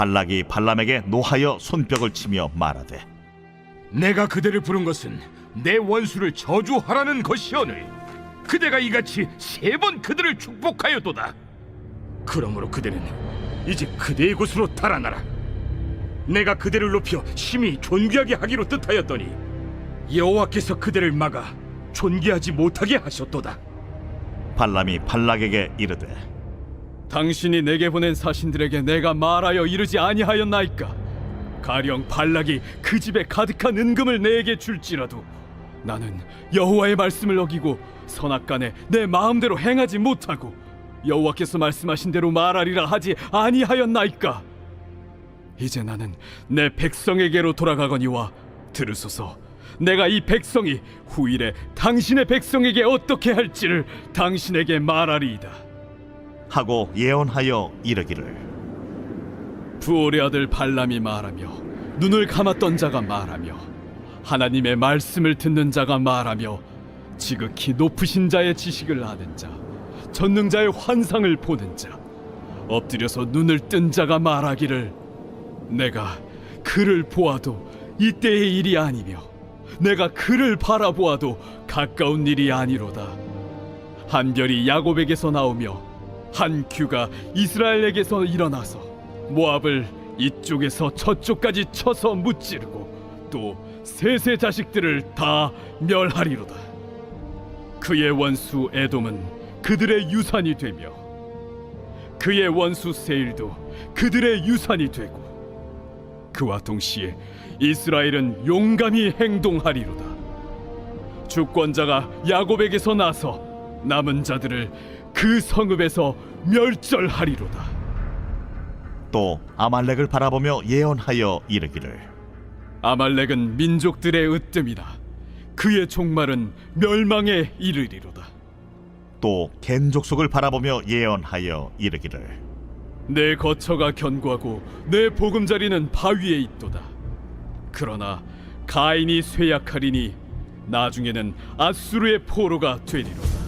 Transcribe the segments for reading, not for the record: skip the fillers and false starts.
발락이 발람에게 노하여 손뼉을 치며 말하되 내가 그대를 부른 것은 내 원수를 저주하라는 것이오늘 그대가 이같이 3번 그들을 축복하였도다. 그러므로 그대는 이제 그대의 곳으로 달아나라. 내가 그대를 높여 심히 존귀하게 하기로 뜻하였더니 여호와께서 그대를 막아 존귀하지 못하게 하셨도다. 발람이 발락에게 이르되 당신이 내게 보낸 사신들에게 내가 말하여 이르지 아니하였나이까? 가령 발락이 그 집에 가득한 은금을 내게 줄지라도 나는 여호와의 말씀을 어기고 선악간에 내 마음대로 행하지 못하고 여호와께서 말씀하신 대로 말하리라 하지 아니하였나이까? 이제 나는 내 백성에게로 돌아가거니와 들으소서. 내가 이 백성이 후일에 당신의 백성에게 어떻게 할지를 당신에게 말하리이다. 하고 예언하여 이르기를 부올의 아들 발람이 말하며 눈을 감았던 자가 말하며 하나님의 말씀을 듣는 자가 말하며 지극히 높으신 자의 지식을 아는 자 전능자의 환상을 보는 자 엎드려서 눈을 뜬 자가 말하기를 내가 그를 보아도 이때의 일이 아니며 내가 그를 바라보아도 가까운 일이 아니로다. 한 별이 야곱에게서 나오며 한 규가 이스라엘에게서 일어나서 모압을 이쪽에서 저쪽까지 쳐서 무찌르고 또 셋의 자식들을 다 멸하리로다. 그의 원수 에돔은 그들의 유산이 되며 그의 원수 세일도 그들의 유산이 되고 그와 동시에 이스라엘은 용감히 행동하리로다. 주권자가 야곱에게서 나서 남은 자들을 그 성읍에서 멸절하리로다. 또 아말렉을 바라보며 예언하여 이르기를 아말렉은 민족들의 으뜸이나 그의 종말은 멸망에 이르리로다. 또 겐 족속을 바라보며 예언하여 이르기를 내 거처가 견고하고 내 보금자리는 바위에 있도다. 그러나 가인이 쇠약하리니 나중에는 아수르의 포로가 되리로다.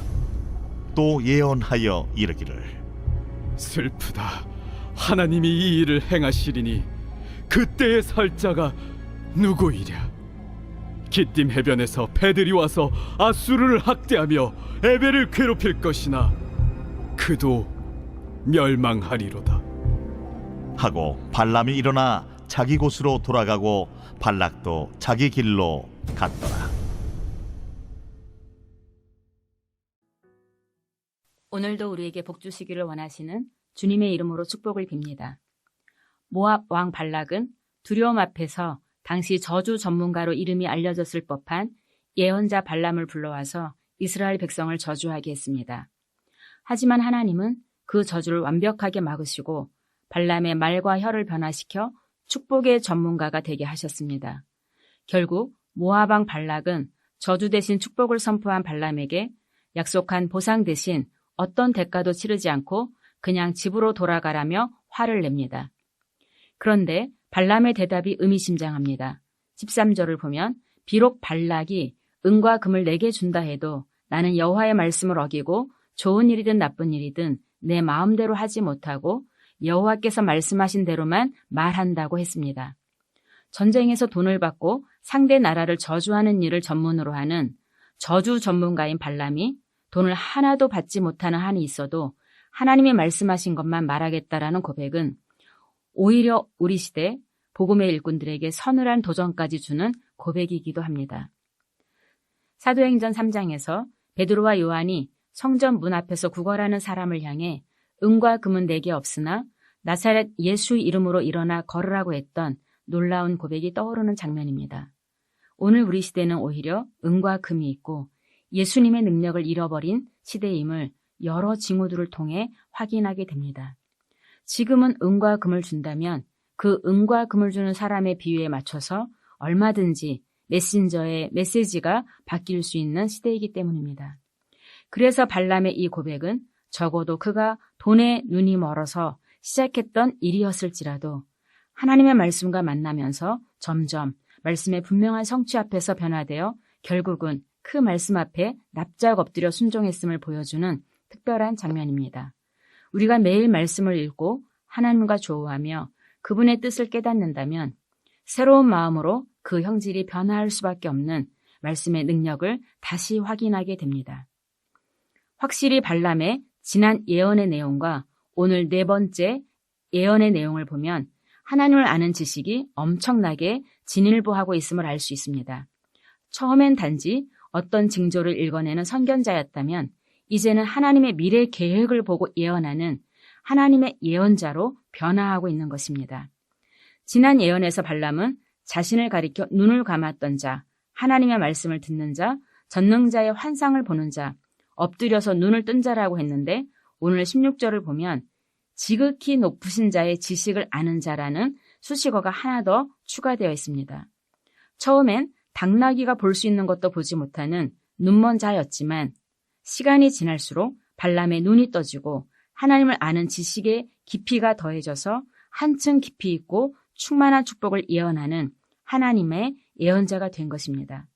또 예언하여 이르기를 슬프다. 하나님이 이 일을 행하시리니 그때의 살 자가 누구이랴? 기띔 해변에서 배들이 와서 아수르를 학대하며 에벨을 괴롭힐 것이나 그도 멸망하리로다. 하고 발람이 일어나 자기 곳으로 돌아가고 발락도 자기 길로 갔더라. 오늘도 우리에게 복 주시기를 원하시는 주님의 이름으로 축복을 빕니다. 모압 왕 발락은 두려움 앞에서 당시 저주 전문가로 이름이 알려졌을 법한 예언자 발람을 불러와서 이스라엘 백성을 저주하게 했습니다. 하지만 하나님은 그 저주를 완벽하게 막으시고 발람의 말과 혀를 변화시켜 축복의 전문가가 되게 하셨습니다. 결국 모압 왕 발락은 저주 대신 축복을 선포한 발람에게 약속한 보상 대신 어떤 대가도 치르지 않고 그냥 집으로 돌아가라며 화를 냅니다. 그런데 발람의 대답이 의미심장합니다. 13절을 보면 비록 발락이 은과 금을 내게 준다 해도 나는 여호와의 말씀을 어기고 좋은 일이든 나쁜 일이든 내 마음대로 하지 못하고 여호와께서 말씀하신 대로만 말한다고 했습니다. 전쟁에서 돈을 받고 상대 나라를 저주하는 일을 전문으로 하는 저주 전문가인 발람이 돈을 하나도 받지 못하는 한이 있어도 하나님이 말씀하신 것만 말하겠다라는 고백은 오히려 우리 시대 복음의 일꾼들에게 서늘한 도전까지 주는 고백이기도 합니다. 사도행전 3장에서 베드로와 요한이 성전 문 앞에서 구걸하는 사람을 향해 은과 금은 내게 없으나 나사렛 예수 이름으로 일어나 걸으라고 했던 놀라운 고백이 떠오르는 장면입니다. 오늘 우리 시대는 오히려 은과 금이 있고 예수님의 능력을 잃어버린 시대임을 여러 징후들을 통해 확인하게 됩니다. 지금은 은과 금을 준다면 그 은과 금을 주는 사람의 비유에 맞춰서 얼마든지 메신저의 메시지가 바뀔 수 있는 시대이기 때문입니다. 그래서 발람의 이 고백은 적어도 그가 돈에 눈이 멀어서 시작했던 일이었을지라도 하나님의 말씀과 만나면서 점점 말씀의 분명한 성취 앞에서 변화되어 결국은 그 말씀 앞에 납작 엎드려 순종했음을 보여주는 특별한 장면입니다. 우리가 매일 말씀을 읽고 하나님과 조우하며 그분의 뜻을 깨닫는다면 새로운 마음으로 그 형질이 변화할 수밖에 없는 말씀의 능력을 다시 확인하게 됩니다. 확실히 발람의 지난 예언의 내용과 오늘 네 번째 예언의 내용을 보면 하나님을 아는 지식이 엄청나게 진일보하고 있음을 알 수 있습니다. 처음엔 단지 어떤 징조를 읽어내는 선견자였다면 이제는 하나님의 미래 계획을 보고 예언하는 하나님의 예언자로 변화하고 있는 것입니다. 지난 예언에서 발람은 자신을 가리켜 눈을 감았던 자, 하나님의 말씀을 듣는 자, 전능자의 환상을 보는 자, 엎드려서 눈을 뜬 자라고 했는데 오늘 16절을 보면 지극히 높으신 자의 지식을 아는 자라는 수식어가 하나 더 추가되어 있습니다. 처음엔 당나귀가 볼 수 있는 것도 보지 못하는 눈먼 자였지만 시간이 지날수록 발람의 눈이 떠지고 하나님을 아는 지식의 깊이가 더해져서 한층 깊이 있고 충만한 축복을 예언하는 하나님의 예언자가 된 것입니다.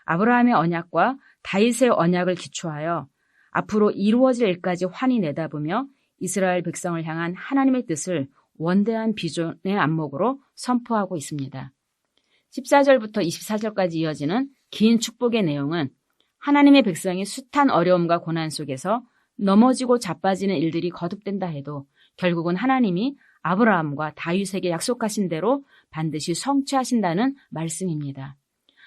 아브라함의 언약과 다윗의 언약을 기초하여 앞으로 이루어질 일까지 환히 내다보며 이스라엘 백성을 향한 하나님의 뜻을 원대한 비전의 안목으로 선포하고 있습니다. 14절부터 24절까지 이어지는 긴 축복의 내용은 하나님의 백성이 숱한 어려움과 고난 속에서 넘어지고 자빠지는 일들이 거듭된다 해도 결국은 하나님이 아브라함과 다윗에게 약속하신 대로 반드시 성취하신다는 말씀입니다.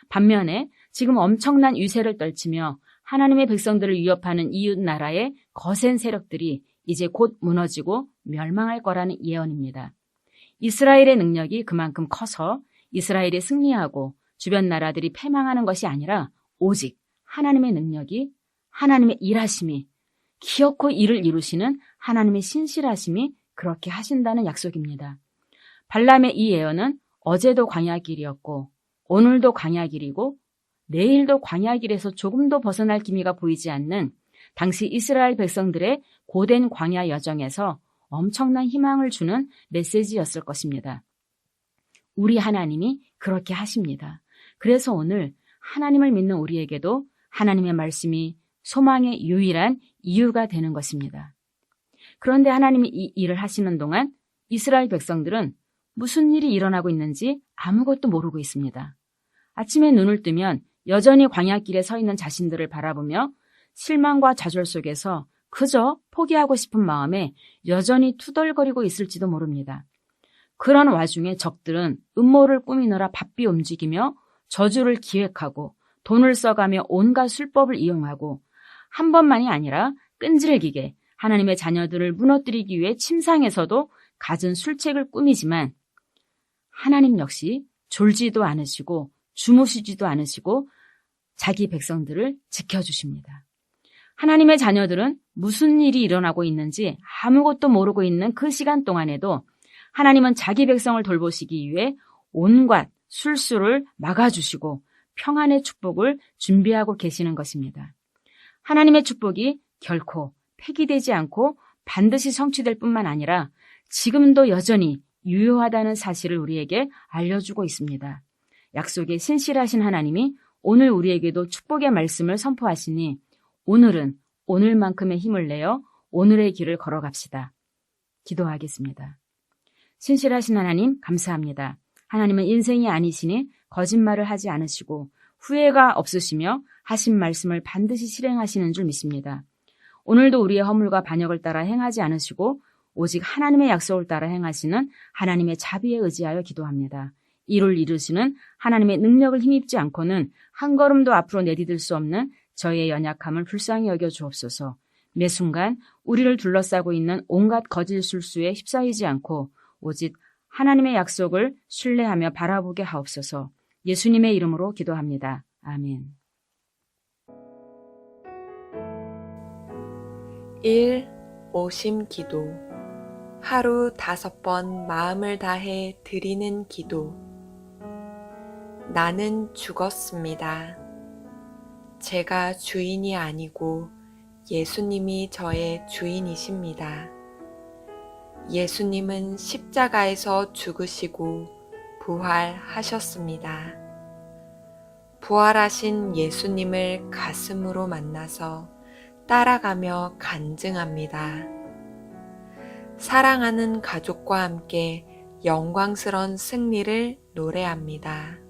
반면에 지금 엄청난 위세를 떨치며 하나님의 백성들을 위협하는 이웃 나라의 거센 세력들이 이제 곧 무너지고 멸망할 거라는 예언입니다. 이스라엘의 능력이 그만큼 커서 이스라엘이 승리하고 주변 나라들이 패망하는 것이 아니라 오직 하나님의 능력이, 하나님의 일하심이, 기어코 일을 이루시는 하나님의 신실하심이 그렇게 하신다는 약속입니다. 발람의 이 예언은 어제도 광야길이었고 오늘도 광야길이고 내일도 광야길에서 조금도 벗어날 기미가 보이지 않는 당시 이스라엘 백성들의 고된 광야 여정에서 엄청난 희망을 주는 메시지였을 것입니다. 우리 하나님이 그렇게 하십니다. 그래서 오늘 하나님을 믿는 우리에게도 하나님의 말씀이 소망의 유일한 이유가 되는 것입니다. 그런데 하나님이 이 일을 하시는 동안 이스라엘 백성들은 무슨 일이 일어나고 있는지 아무것도 모르고 있습니다. 아침에 눈을 뜨면 여전히 광야길에 서 있는 자신들을 바라보며 실망과 좌절 속에서 그저 포기하고 싶은 마음에 여전히 투덜거리고 있을지도 모릅니다. 그런 와중에 적들은 음모를 꾸미느라 바삐 움직이며 저주를 기획하고 돈을 써가며 온갖 술법을 이용하고 한 번만이 아니라 끈질기게 하나님의 자녀들을 무너뜨리기 위해 침상에서도 갖은 술책을 꾸미지만 하나님 역시 졸지도 않으시고 주무시지도 않으시고 자기 백성들을 지켜주십니다. 하나님의 자녀들은 무슨 일이 일어나고 있는지 아무것도 모르고 있는 그 시간 동안에도 하나님은 자기 백성을 돌보시기 위해 온갖 술수를 막아주시고 평안의 축복을 준비하고 계시는 것입니다. 하나님의 축복이 결코 폐기되지 않고 반드시 성취될 뿐만 아니라 지금도 여전히 유효하다는 사실을 우리에게 알려주고 있습니다. 약속에 신실하신 하나님이 오늘 우리에게도 축복의 말씀을 선포하시니 오늘은 오늘만큼의 힘을 내어 오늘의 길을 걸어갑시다. 기도하겠습니다. 신실하신 하나님 감사합니다. 하나님은 인생이 아니시니 거짓말을 하지 않으시고 후회가 없으시며 하신 말씀을 반드시 실행하시는 줄 믿습니다. 오늘도 우리의 허물과 반역을 따라 행하지 않으시고 오직 하나님의 약속을 따라 행하시는 하나님의 자비에 의지하여 기도합니다. 이를 이루시는 하나님의 능력을 힘입지 않고는 한 걸음도 앞으로 내디딜 수 없는 저희의 연약함을 불쌍히 여겨 주옵소서. 매 순간 우리를 둘러싸고 있는 온갖 거짓 술수에 휩싸이지 않고 오직 하나님의 약속을 신뢰하며 바라보게 하옵소서. 예수님의 이름으로 기도합니다. 아멘. 1. 오심 기도. 하루 5번 마음을 다해 드리는 기도. 나는 죽었습니다. 제가 주인이 아니고 예수님이 저의 주인이십니다. 예수님은 십자가에서 죽으시고 부활하셨습니다. 부활하신 예수님을 가슴으로 만나서 따라가며 간증합니다. 사랑하는 가족과 함께 영광스런 승리를 노래합니다.